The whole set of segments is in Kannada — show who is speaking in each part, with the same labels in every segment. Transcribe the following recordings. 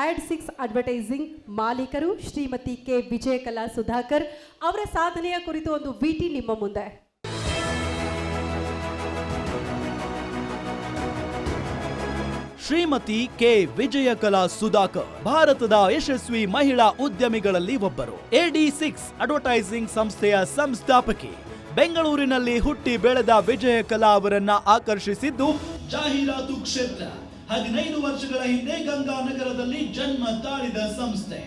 Speaker 1: Ad6 ಅಡ್ವರ್ಟೈಸಿಂಗ್ ಮಾಲೀಕರು ಶ್ರೀಮತಿ ಕೆ ವಿಜಯಕಲಾ ಸುಧಾಕರ್ ಅವರ ಸಾಧನೆಯ ಕುರಿತು ಒಂದು ವಿಟಿ ನಿಮ್ಮ ಮುಂದೆ.
Speaker 2: ಶ್ರೀಮತಿ ಕೆ ವಿಜಯಕಲಾ ಸುಧಾಕರ್ ಭಾರತದ ಯಶಸ್ವಿ ಮಹಿಳಾ ಉದ್ಯಮಿಗಳಲ್ಲಿ ಒಬ್ಬರು. AD6 ಅಡ್ವರ್ಟೈಸಿಂಗ್ ಸಂಸ್ಥೆಯ ಸಂಸ್ಥಾಪಕಿ. ಬೆಂಗಳೂರಿನಲ್ಲಿ ಹುಟ್ಟಿ ಬೆಳೆದ ವಿಜಯಕಲಾ ಅವರನ್ನ ಆಕರ್ಷಿಸಿದ್ದು ಜಾಹೀರಾತು ಕ್ಷೇತ್ರ. 15 ವರ್ಷಗಳ ಹಿಂದೆ ಗಂಗಾನಗರದಲ್ಲಿ ಜನ್ಮ ತಾಳಿದ ಸಂಸ್ಥೆ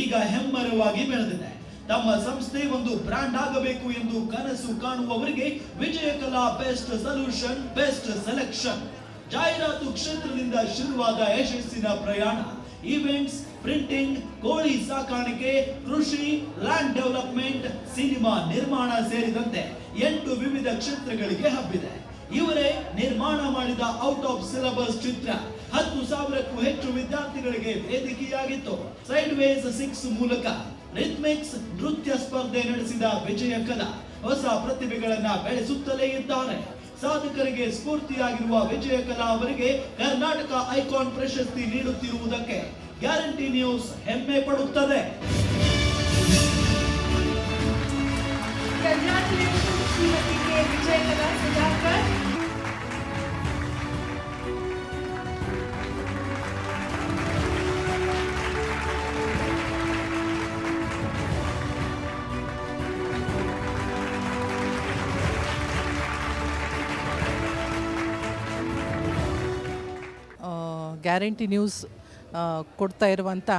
Speaker 2: ಈಗ ಹೆಮ್ಮರವಾಗಿ ಬೆಳೆದಿದೆ. ತಮ್ಮ ಸಂಸ್ಥೆ ಒಂದು ಬ್ರಾಂಡ್ ಆಗಬೇಕು ಎಂದು ಕನಸು ಕಾಣುವವರಿಗೆ Vijayakala best solution, best selection. ಜಾಹೀರಾತು ಕ್ಷೇತ್ರದಿಂದ ಶುರುವಾದ ಯಶಸ್ಸಿನ ಪ್ರಯಾಣ ಈವೆಂಟ್ಸ್, ಪ್ರಿಂಟಿಂಗ್, ಕೋಳಿ ಸಾಕಾಣಿಕೆ, ಕೃಷಿ, ಲ್ಯಾಂಡ್ ಡೆವಲಪ್ಮೆಂಟ್, ಸಿನಿಮಾ ನಿರ್ಮಾಣ ಸೇರಿದಂತೆ 8 ವಿವಿಧ ಕ್ಷೇತ್ರಗಳಿಗೆ ಹಬ್ಬಿದೆ. ಇವರೇ ನಿರ್ಮಾಣ ಮಾಡಿದ ಔಟ್ ಆಫ್ ಸಿಲೆಬಸ್ ಚಿತ್ರ 10,000ಕ್ಕೂ ಹೆಚ್ಚು ವಿದ್ಯಾರ್ಥಿಗಳಿಗೆ ವೇದಿಕೆಯಾಗಿತ್ತು. ಸೈಡ್ ವೇಸ್ 6 ಮೂಲಕ ರಿಥ್ಮಿಕ್ಸ್ ನೃತ್ಯ ಸ್ಪರ್ಧೆ ನಡೆಸಿದ ವಿಜಯಕಲಾ ಹೊಸ ಪ್ರತಿಭೆಗಳನ್ನ ಬೆಳೆಸುತ್ತಲೇ ಇದ್ದಾರೆ. ಸಾಧಕರಿಗೆ ಸ್ಫೂರ್ತಿಯಾಗಿರುವ ವಿಜಯಕಲಾ ಅವರಿಗೆ ಕರ್ನಾಟಕ ಐಕಾನ್ ಪ್ರಶಸ್ತಿ ನೀಡುತ್ತಿರುವುದಕ್ಕೆ ಗ್ಯಾರಂಟಿ ನ್ಯೂಸ್ ಹೆಮ್ಮೆ ಪಡುತ್ತದೆ.
Speaker 3: ಗ್ಯಾರಂಟಿ ನ್ಯೂಸ್ ಕೊಡ್ತಾ ಇರುವಂಥ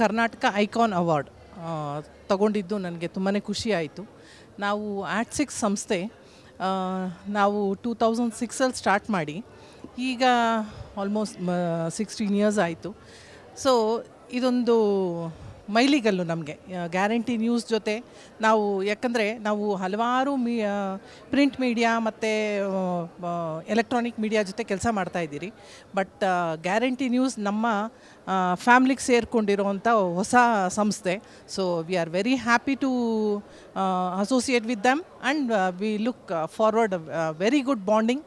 Speaker 3: ಕರ್ನಾಟಕ ಐಕಾನ್ ಅವಾರ್ಡ್ ತಗೊಂಡಿದ್ದು ನನಗೆ ತುಂಬಾ ಖುಷಿ ಆಯಿತು. ನಾವು Ad6 ಸಂಸ್ಥೆ ನಾವು 2006 ಸ್ಟಾರ್ಟ್ ಮಾಡಿ ಈಗ ಆಲ್ಮೋಸ್ಟ್ 16 ಇಯರ್ಸ್ ಆಯಿತು. ಸೊ ಇದೊಂದು ಮೈಲಿಗಲ್ಲು ನಮಗೆ ಗ್ಯಾರಂಟಿ ನ್ಯೂಸ್ ಜೊತೆ ನಾವು, ಯಾಕಂದರೆ ನಾವು ಹಲವಾರು ಪ್ರಿಂಟ್ ಮೀಡಿಯಾ ಮತ್ತು ಎಲೆಕ್ಟ್ರಾನಿಕ್ ಮೀಡಿಯಾ ಜೊತೆ ಕೆಲಸ ಮಾಡ್ತಾಯಿದ್ದೀರಿ. ಬಟ್ ಗ್ಯಾರಂಟಿ ನ್ಯೂಸ್ ನಮ್ಮ ಫ್ಯಾಮ್ಲಿಗೆ ಸೇರಿಕೊಂಡಿರೋವಂಥ ಹೊಸ ಸಂಸ್ಥೆ. So we are very happy to associate with them and we look forward very good bonding